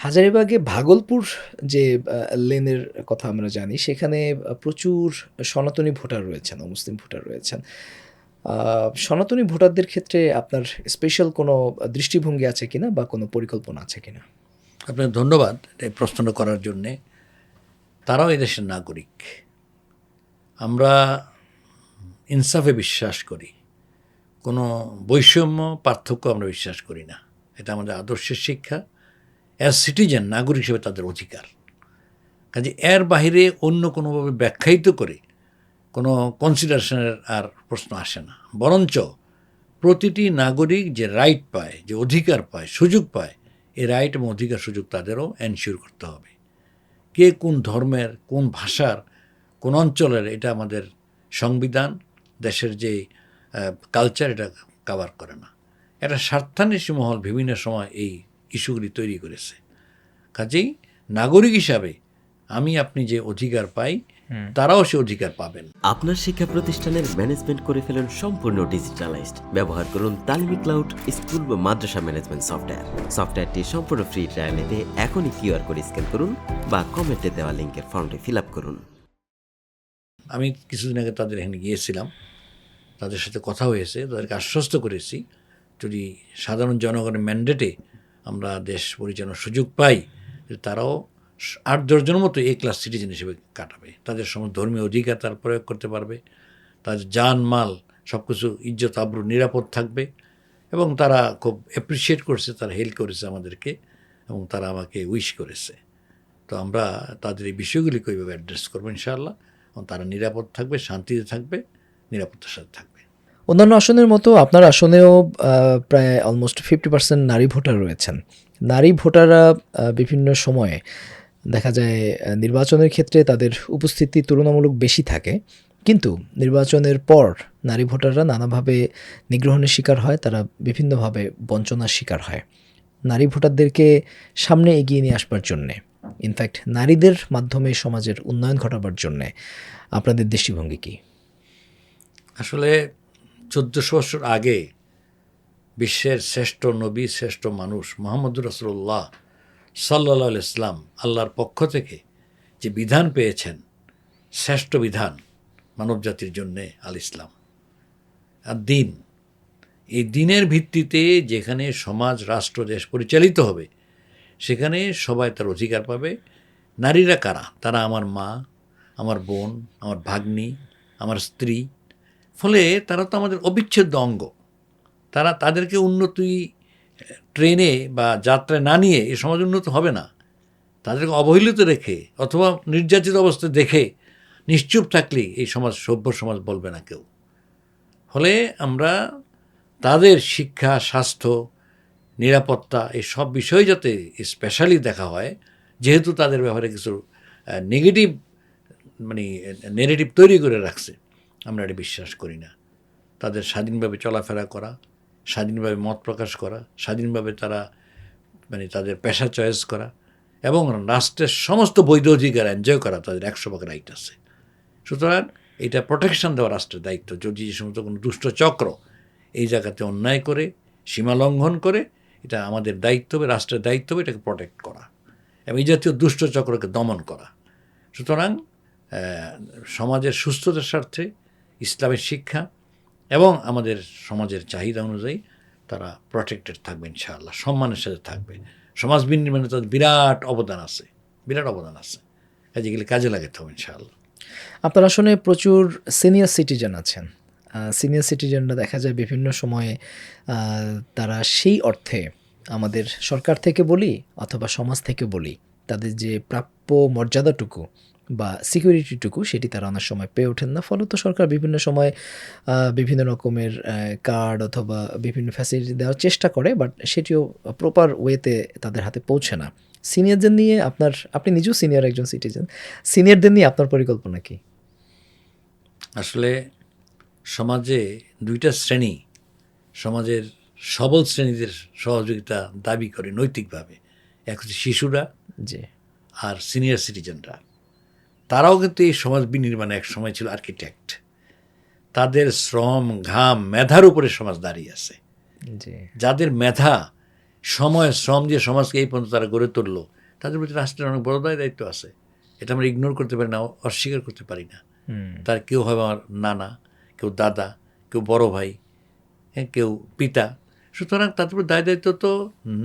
হাজারীবাগে ভাগলপুর যে লেনের কথা আমরা জানি, সেখানে প্রচুর সনাতনী ভোটার রয়েছেন, অমুসলিম ভোটার রয়েছেন। আ সনাতনী ভোটারদের ক্ষেত্রে আপনার স্পেশাল কোনো দৃষ্টিভঙ্গি আছে কিনা বা কোনো পরিকল্পনা আছে কিনা? আপনাকে ধন্যবাদ এই প্রশ্নটা করার জন্যে। তারাও এদেশের নাগরিক। আমরা ইনসাফে বিশ্বাস করি। কোনো বৈষম্য, পার্থক্য আমরা বিশ্বাস করি না। এটা আমাদের আদর্শের শিক্ষা। অ্যাজ সিটিজেন, নাগরিক হিসেবে তাদের অধিকার। কাজে এর বাহিরে অন্য কোনোভাবে ব্যাখ্যায়িত করে কোনো কনসিডারেশনের আর প্রশ্ন আসে না। বরঞ্চ প্রতিটি নাগরিক যে রাইট পায়, যে অধিকার পায়, সুযোগ পায়, এই রাইট এবং অধিকার সুযোগ তাদেরও এনশিওর করতে হবে। কে কোন ধর্মের, কোন ভাষার, কোন অঞ্চলের, এটা আমাদের সংবিধান, দেশের যে কালচার, এটা কভার করে না। এটা স্বার্থান্বেষী মহল বিভিন্ন সময় এই ইস্যুগুলি তৈরি করেছে। কাজেই নাগরিক হিসাবে আমি আপনি যে অধিকার পাই, তারাও সে অধিকার পাবেন। আপনার শিক্ষা প্রতিষ্ঠানের ম্যানেজমেন্ট করে ফেলুন সম্পূর্ণ ডিজিটালাইজড। ব্যবহার করুন তালিমি ক্লাউড স্কুল বা মাদ্রাসা ম্যানেজমেন্ট সফটওয়্যার। সফটওয়্যারটি সম্পূর্ণ ফ্রি ট্রায়াল নিতে এখনই কিউআর কোড স্ক্যান করুন বা কমেন্টে দেওয়া লিঙ্কের ফর্মটি ফিল আপ করুন। আমি কিছুদিন আগে তাদের এখানে গিয়েছিলাম, তাদের সাথে কথা হয়েছে, তাদেরকে আশ্বস্ত করেছি যদি সাধারণ জনগণের ম্যান্ডেটে আমরা দেশ পরিচালনার সুযোগ পাই, তারাও ৮-১০জনের মতো এ ক্লাস সিটিজেন হিসেবে কাটাবে। তাদের সমস্ত ধর্মীয় অধিকার তার প্রয়োগ করতে পারবে, তাদের জান মাল সব কিছু ইজ্জত আবরু নিরাপদ থাকবে। এবং তারা খুব অ্যাপ্রিসিয়েট করছে, তারা হেল্প করেছে আমাদেরকে, এবং তারা আমাকে উইশ করেছে। তো আমরা তাদের এই বিষয়গুলিকে ওইভাবে অ্যাড্রেস করবো ইনশাআল্লাহ, এবং তারা নিরাপদ থাকবে, শান্তিতে থাকবে, নিরাপত্তার সাথে থাকবে। অন্যান্য আসনের মতো আপনার আসনেও প্রায় অলমোস্ট 50% নারী ভোটার রয়েছেন। নারী ভোটাররা বিভিন্ন সময়ে দেখা যায় নির্বাচনের ক্ষেত্রে তাদের উপস্থিতি তুলনামূলক বেশি থাকে। কিন্তু নির্বাচনের পর নারী ভোটাররা নানাভাবে নিগ্রহণের শিকার হয়, তারা বিভিন্নভাবে বঞ্চনার শিকার হয়। নারী ভোটারদেরকে সামনে এগিয়ে নিয়ে আসবার জন্যে, ইনফ্যাক্ট নারীদের মাধ্যমে সমাজের উন্নয়ন ঘটাবার জন্যে আপনাদের দৃষ্টিভঙ্গি কী? আসলে ১৪০০ বছর আগে বিশ্বের শ্রেষ্ঠ নবী, শ্রেষ্ঠ মানুষ মুহাম্মদুর রাসূলুল্লাহ সাল্লাল্লাহু আলাইহি ইসলাম আল্লাহর পক্ষ থেকে যে বিধান পেয়েছেন, শ্রেষ্ঠ বিধান মানবজাতির জন্যে আল ইসলাম আর দিন, এই দিনের ভিত্তিতে যেখানে সমাজ, রাষ্ট্র, দেশ পরিচালিত হবে, সেখানে সবাই তার অধিকার পাবে। নারীরা কারা? তারা আমার মা, আমার বোন, আমার ভাগ্নি, আমার স্ত্রী। ফলে তারা তো আমাদের অবিচ্ছেদ্য অঙ্গ। তাদেরকে উন্নতি ট্রেনে বা যাত্রায় না নিয়ে এ সমাজ উন্নত হবে না। তাদেরকে অবহেলিত রেখে অথবা নির্যাতিত অবস্থায় দেখে নিশ্চুপ থাকলেই এই সমাজ সভ্য সমাজ বলবে না কেউ। ফলে আমরা তাদের শিক্ষা, স্বাস্থ্য, নিরাপত্তা, এই সব বিষয় যাতে স্পেশালি দেখা হয়, যেহেতু তাদের ব্যাপারে কিছু নেগেটিভ মানে নেগেটিভ তৈরি করে রাখছে, আমরা এটা বিশ্বাস করি না। তাদের স্বাধীনভাবে চলাফেরা করা, স্বাধীনভাবে মত প্রকাশ করা, স্বাধীনভাবে তারা তাদের পেশা চয়েস করা, এবং রাষ্ট্রের সমস্ত বৈধ অধিকার এনজয় করা, তাদের ১০০% রাইট আছে। সুতরাং এটা প্রোটেকশন দেওয়া রাষ্ট্রের দায়িত্ব। যদি যে সমস্ত কোনো দুষ্ট চক্র এই জায়গাতে অন্যায় করে, সীমা লঙ্ঘন করে, এটা আমাদের দায়িত্ব হবে, রাষ্ট্রের দায়িত্ব হবে এটাকে প্রোটেক্ট করা এবং এই জাতীয় দুষ্ট চক্রকে দমন করা। সুতরাং সমাজের সুস্থতার স্বার্থে ইসলামের শিক্ষা এবং আমাদের সমাজের চাহিদা অনুযায়ী তারা প্রটেক্টেড থাকবে ইনশাআল্লাহ, সম্মানের সাথে থাকবে। সমাজ বিনির্মাণে তাদের বিরাট অবদান আছে, বিরাট অবদান আছে। যেগুলি কাজে লাগাতে হবে ইনশাআল্লাহ। আপনার আসনে প্রচুর সিনিয়র সিটিজেন আছেন। সিনিয়র সিটিজেনরা দেখা যায় বিভিন্ন সময়ে আ তারা সেই অর্থে আমাদের সরকার থেকে বলি অথবা সমাজ থেকে বলি, তাদের যে প্রাপ্য মর্যাদাটুকু বা সিকিউরিটিটুকু সেটি তারা অনেক সময় পেয়ে ওঠেন না। ফলত সরকার বিভিন্ন সময় বিভিন্ন রকমের কার্ড অথবা বিভিন্ন ফ্যাসিলিটি দেওয়ার চেষ্টা করে, বাট সেটিও প্রপার ওয়েতে তাদের হাতে পৌঁছে না। সিনিয়রদের নিয়ে আপনি নিজেও সিনিয়র একজন সিটিজেন। সিনিয়রদের নিয়ে আপনার পরিকল্পনা কী? আসলে সমাজে ২টা শ্রেণী সমাজের সবল শ্রেণীদের সহযোগিতা দাবি করে নৈতিকভাবে। এক হচ্ছে শিশুরা, জি। আর সিনিয়র সিটিজেনরা। তারাও কিন্তু এই সমাজ বিনির্মাণে এক সময় ছিল আর্কিটেক্ট। তাদের শ্রম, ঘাম, মেধার উপরে সমাজ দাঁড়িয়ে আছে। জি। যাদের মেধা সময় শ্রম দিয়ে সমাজকে এই পর্যন্ত তারা গড়ে তুললো, তাদের প্রতি রাষ্ট্রের অনেক বড় দায়িত্ব আছে। এটা আমরা ইগনোর করতে পারি না, অস্বীকার করতে পারি না। তার কেউ হবে আমার নানা, কেউ দাদা, কেউ বড় ভাই, হ্যাঁ, কেউ পিতা। সুতরাং তাদের উপর দায়িত্ব তো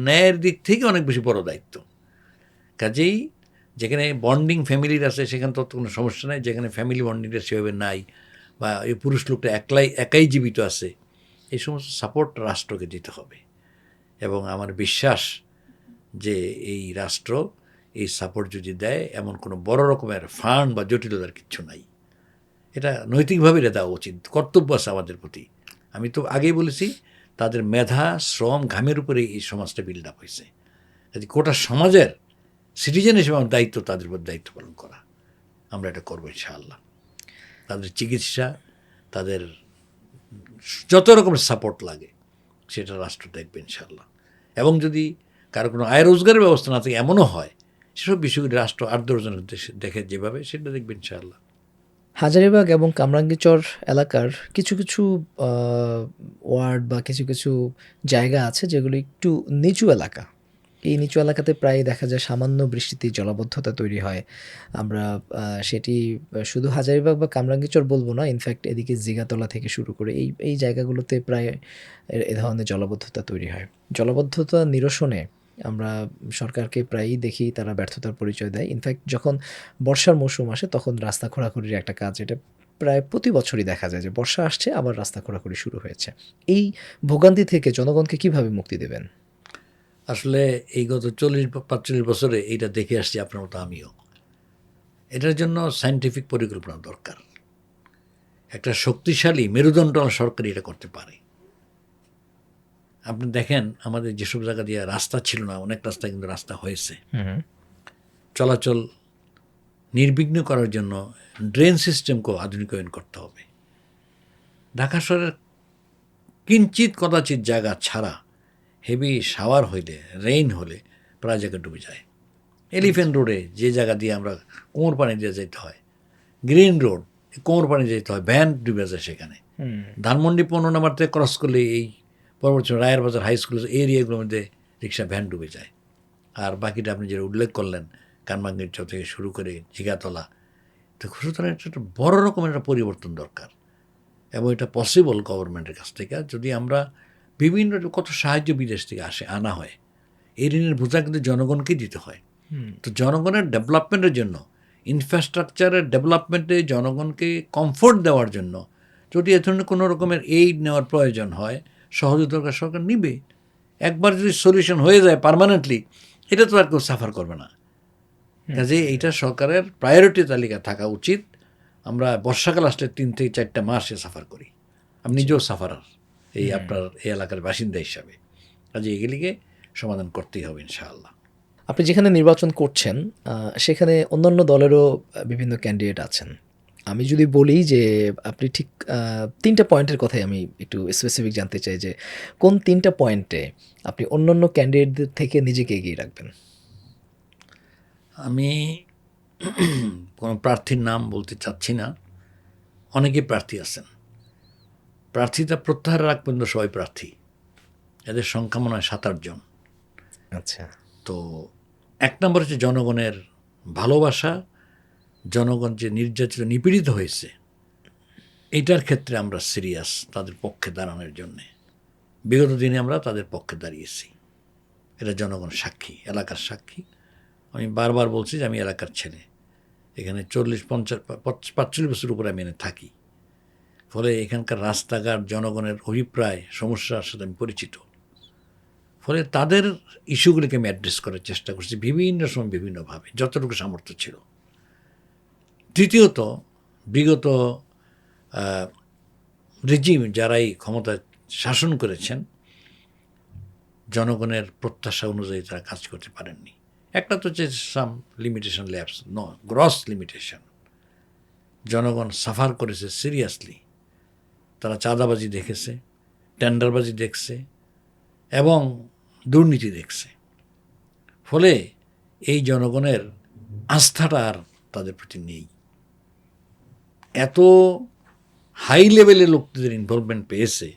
ন্যায়ের দিক থেকে অনেক বেশি বড় দায়িত্ব। কাজেই যেখানে বন্ডিং ফ্যামিলির আছে সেখানে তো কোনো সমস্যা নাই, যেখানে ফ্যামিলি বন্ডিংটা সেভাবে নাই বা এই পুরুষ লোকটা একাই জীবিত আছে, এই সমস্ত সাপোর্ট রাষ্ট্রকে দিতে হবে। এবং আমার বিশ্বাস যে এই রাষ্ট্র এই সাপোর্ট যদি দেয়, এমন কোনো বড় রকমের ফান্ড বা জটিলতার কিচ্ছু নাই। এটা নৈতিকভাবে এটা দেওয়া উচিত, কর্তব্য আছে আমাদের প্রতি। আমি তো আগেই বলেছি, তাদের মেধা, শ্রম, ঘামের উপরে এই সমাজটা বিল্ড আপ হয়েছে। কাজে গোটা সমাজের সিটিজেন হিসেবে আমার দায়িত্ব তাদের উপর দায়িত্ব পালন করা। আমরা এটা করবো ইনশাআল্লাহ। তাদের চিকিৎসা, তাদের যত রকমের সাপোর্ট লাগে সেটা রাষ্ট্র দেখবে ইনশাআল্লাহ। এবং যদি কারো কোনো আয় রোজগারের ব্যবস্থা না থাকে, এমনও হয়, সেসব বিষয়গুলি রাষ্ট্র আর্দ্রজনের দেখে যেভাবে, সেটা দেখবে ইনশাআল্লাহ। হাজারীবাগ এবং কামরাঙ্গীরচর এলাকার কিছু কিছু ওয়ার্ড বা কিছু কিছু জায়গা আছে যেগুলো একটু নিচু এলাকা। এই নিচু এলাকাতে প্রায় দেখা যায় সামান্য বৃষ্টিতেই জলাবদ্ধতা তৈরি হয়। আমরা সেটি শুধু হাজারীবাগ বা কামরাঙ্গীরচর বলবো না, ইনফ্যাক্ট এদিকে জিগাতলা থেকে শুরু করে এই জায়গাগুলোতে প্রায় এ ধরনের জলাবদ্ধতা তৈরি হয়। জলাবদ্ধতা নিরসনে আমরা সরকারকে প্রায়ই দেখি তারা ব্যর্থতার পরিচয় দেয়। ইনফ্যাক্ট যখন বর্ষার মৌসুম আসে তখন রাস্তা খোঁড়াখুঁড়ির একটা কাজ, এটা প্রায় প্রতি বছরই দেখা যায় যে বর্ষা আসছে আবার রাস্তা খোঁড়াখুঁড়ি শুরু হয়েছে। এই ভোগান্তি থেকে জনগণকে কিভাবে মুক্তি দেবেন? আসলে এই গত 40-45 বছরে এইটা দেখে আসছি, আপনার মতো আমিও। এটার জন্য সায়েন্টিফিক পরিকল্পনা দরকার। একটা শক্তিশালী মেরুদণ্ড সরকার এটা করতে পারে। আপনি দেখেন, আমাদের যেসব জায়গা দিয়ে রাস্তা ছিল না, অনেক রাস্তা কিন্তু রাস্তা হয়েছে। চলাচল নির্বিঘ্ন করার জন্য ড্রেন সিস্টেমকেও আধুনিকায়ন করতে হবে। ঢাকা শহরের কিঞ্চিত কদাচিৎ জায়গা ছাড়া হেভি শাওয়ার হইলে, রেইন হলে প্রায় জায়গা ডুবে যায়। এলিফ্যান্ট রোডে যে জায়গা দিয়ে আমরা কোমর পানি দিয়ে যেতে হয়, গ্রিন রোড কোমর পানি যেতে হয়, ভ্যান ডুবে যায় সেখানে। ধানমন্ডি 15 নম্বর থেকে ক্রস করলে এই পরবর্তী রায়ের বাজার হাই স্কুল এরিয়াগুলোর মধ্যে রিক্সা ভ্যান ডুবে যায়। আর বাকিটা আপনি যেটা উল্লেখ করলেন, কানমাঙ্গীরচর থেকে শুরু করে জিগাতলা, তো সুতরাং একটা বড় রকমের একটা পরিবর্তন দরকার। এবং এটা পসিবল গভর্নমেন্টের কাছ থেকে, যদি আমরা বিভিন্ন কত সাহায্য বিদেশ থেকে আনা হয়, এই ঋণের বোঝা কিন্তু জনগণকে দিতে হয়। তো জনগণের ডেভেলপমেন্টের জন্য, ইনফ্রাস্ট্রাকচারের ডেভেলপমেন্টে জনগণকে কমফোর্ট দেওয়ার জন্য যদি এ ধরনের কোনো রকমের এইড নেওয়ার প্রয়োজন হয়, সহযোগিতা সরকার নিবে। একবার যদি সলিউশন হয়ে যায় পার্মানেন্টলি, এটা তো আর কেউ সাফার করবে না। কাজে এইটা সরকারের প্রায়োরিটি তালিকা থাকা উচিত। আমরা বর্ষাকাল আসলে 3 থেকে 4টা মাসে সাফার করি। আমি নিজেও সাফারার, এই আপনার এই এলাকার বাসিন্দা হিসাবে। কাজে এগুলিকে সমাধান করতেই হবে ইনশাআল্লাহ। আপনি যেখানে নির্বাচন করছেন সেখানে অন্যান্য দলেরও বিভিন্ন ক্যান্ডিডেট আছেন। আমি যদি বলি যে আপনি ঠিক 3টা পয়েন্টের কথাই আমি একটু স্পেসিফিক জানতে চাই যে কোন 3টা পয়েন্টে আপনি অন্যান্য ক্যান্ডিডেটদের থেকে নিজেকে এগিয়ে রাখবেন? আমি কোনো প্রার্থীর নাম বলতে চাচ্ছি না, অনেকেই প্রার্থী আছেন। প্রার্থীতা প্রত্যাহার রাখ পর্যন্ত সবাই প্রার্থী, এদের সংখ্যা মনে হয় 7-8 জন। আচ্ছা। তো 1 নম্বর হচ্ছে জনগণের ভালোবাসা, জনগণ যে নির্যাতিত নিপীড়িত হয়েছে এইটার ক্ষেত্রে আমরা সিরিয়াস তাদের পক্ষে দাঁড়ানোর জন্যে। বিগত দিনে আমরা তাদের পক্ষে দাঁড়িয়েছি, এটা জনগণ সাক্ষী, এলাকার সাক্ষী। আমি বারবার বলছি যে আমি এলাকার ছেলে, এখানে 40-45 বছর উপরে আমি এনে থাকি। ফলে এখানকার রাস্তাঘাট, জনগণের অভিপ্রায়, সমস্যার সাথে আমি পরিচিত। ফলে তাদের ইস্যুগুলিকে আমি অ্যাড্রেস করার চেষ্টা করছি বিভিন্ন সময় বিভিন্নভাবে, যতটুকু সামর্থ্য ছিল। তৃতীয়ত, বিগত রেজিম যারাই ক্ষমতা শাসন করেছেন, জনগণের প্রত্যাশা অনুযায়ী তারা কাজ করতে পারেননি। একটা তো হচ্ছে সাম লিমিটেশন ল্যাপস, গ্রস লিমিটেশন। জনগণ সাফার করেছে সিরিয়াসলি। তারা চাঁদাবাজি দেখেছে, টেন্ডারবাজি দেখছে এবং দুর্নীতি দেখছে। ফলে এই জনগণের আস্থাটা আর তাদের প্রতি নেই। এত হাই লেভেলের লোকদের ইনভলভমেন্ট পেয়েছে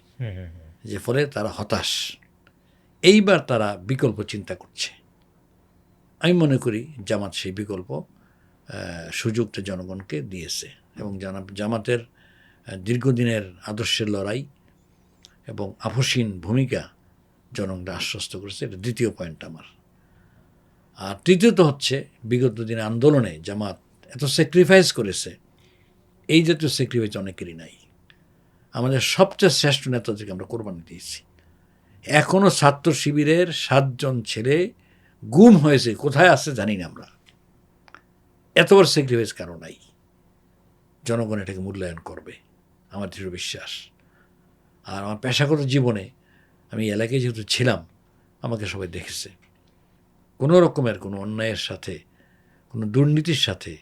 যে ফলে তারা হতাশ। এইবার তারা বিকল্প চিন্তা করছে। আমি মনে করি জামাত সেই বিকল্প সুযোগটা জনগণকে দিয়েছে, এবং জামাতের দীর্ঘদিনের আদর্শের লড়াই এবং আপসীন ভূমিকা জনগণকে আশ্বস্ত করেছে। এটা দ্বিতীয় পয়েন্ট আমার। আর তৃতীয়ত হচ্ছে, বিগত দিনে আন্দোলনে জামাত এত স্যাক্রিফাইস করেছে, এই জাতীয় স্যাক্রিফাইস অনেকেরই নাই। আমাদের সবচেয়ে শ্রেষ্ঠ নেতাদেরকে আমরা কোরবানি দিয়েছি। এখনও ছাত্র শিবিরের 7 জন ছেলে গুম হয়েছে, কোথায় আছে জানি না আমরা। এত বড় স্যাক্রিফাইস কারো নাই। জনগণ এটাকে মূল্যায়ন করবে, আমার দৃঢ় বিশ্বাস। আর আমার পেশাগত জীবনে আমি এলাকায় যেহেতু ছিলাম, আমাকে সবাই দেখেছে। কোনো রকমের কোনো অন্যায়ের সাথে, কোনো দুর্নীতির সাথে,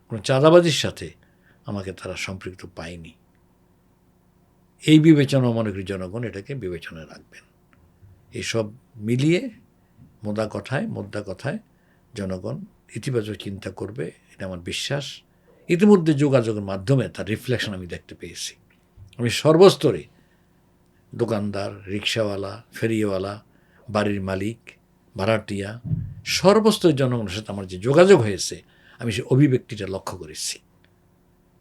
কোনো চাঁদাবাজির সাথে আমাকে তারা সম্পৃক্ত পায়নি। এই বিবেচনা মনে করি জনগণ এটাকে বিবেচনায় রাখবেন। এইসব মিলিয়ে মোদ্দা কথায় জনগণ ইতিবাচক চিন্তা করবে, এটা আমার বিশ্বাস। ইতিমধ্যে যোগাযোগের মাধ্যমে তার রিফ্লেকশন আমি দেখতে পেয়েছি। আমি সর্বস্তরে, দোকানদার, রিক্সাওয়ালা, ফেরিওয়ালা, বাড়ির মালিক, ভাড়াটিয়া, সর্বস্তরের জনগণের সাথে আমার যে যোগাযোগ হয়েছে, আমি সেই অভিব্যক্তিটা লক্ষ্য করেছি।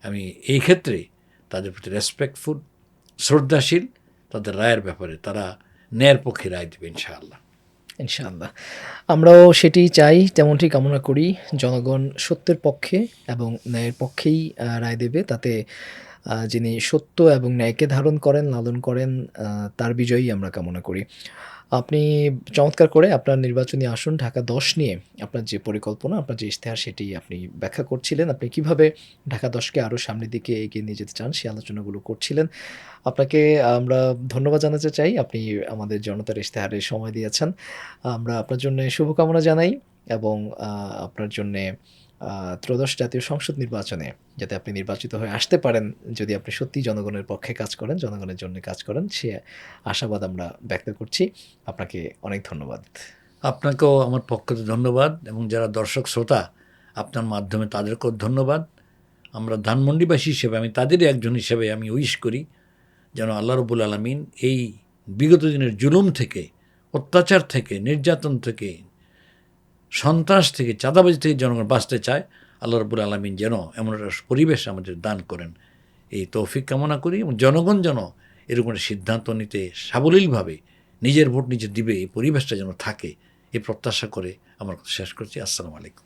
আমি এই ক্ষেত্রে তাদের প্রতি রেসপেক্টফুল, শ্রদ্ধাশীল। তাদের রায়ের ব্যাপারে তারা ন্যায়ের পক্ষে রায় দেবে ইনশাআল্লাহ। ইনশাআল্লাহ আমরাও সেটি চাই, তেমনটি কামনা করি। জনগণ সত্যের পক্ষে এবং ন্যায়ের পক্ষেই রায় দেবে। তাতে যিনি সত্য এবং ন্যায়কে ধারণ করেন, লালন করেন, তার বিজয়ী আমরা কামনা করি। আপনি চমৎকার করে আপনার নির্বাচনী আসন ঢাকা 10 নিয়ে আপনার যে পরিকল্পনা, আপনার যে ইশতেহার, সেটি আপনি ব্যাখ্যা করছিলেন। আপনি কিভাবে ঢাকা 10কে আরও সামনের দিকে এগিয়ে নিয়ে যেতে চান, সেই আলোচনাগুলো করছিলেন। আপনাকে আমরা ধন্যবাদ জানাতে চাই। আপনি আমাদের জনতার ইশতেহারে সময় দিয়েছেন। আমরা আপনার জন্য শুভকামনা জানাই, এবং আপনার জন্যে ত্রয়োদশ জাতীয় সংসদ নির্বাচনে যাতে আপনি নির্বাচিত হয়ে আসতে পারেন, যদি আপনি সত্যিই জনগণের পক্ষে কাজ করেন, জনগণের জন্য কাজ করেন, সে আশাবাদ আমরা ব্যক্ত করছি। আপনাকে অনেক ধন্যবাদ। আপনাকেও আমার পক্ষ থেকে ধন্যবাদ, এবং যারা দর্শক শ্রোতা, আপনার মাধ্যমে তাদেরকেও ধন্যবাদ। আমরা ধানমন্ডিবাসী হিসেবে, আমি তাদেরই একজন হিসেবে আমি উইশ করি যেন আল্লাহ রব্বুল আলামিন এই বিগত দিনের জুলুম থেকে, অত্যাচার থেকে, নির্যাতন থেকে, সন্ত্রাস থেকে, চাঁদাবাজি থেকে জনগণ বাঁচতে চায়। আল্লাহ রব্বুল আলামিন যেন এমন একটা পরিবেশ আমাদের দান করেন, এই তৌফিক কামনা করি। এবং জনগণ যেন এরকম একটা সিদ্ধান্ত নিতে সাবলীলভাবে নিজের ভোট নিজে দিবে, এই পরিবেশটা যেন থাকে, এই প্রত্যাশা করে আমার কথা শেষ করছি। আসসালামু আলাইকুম।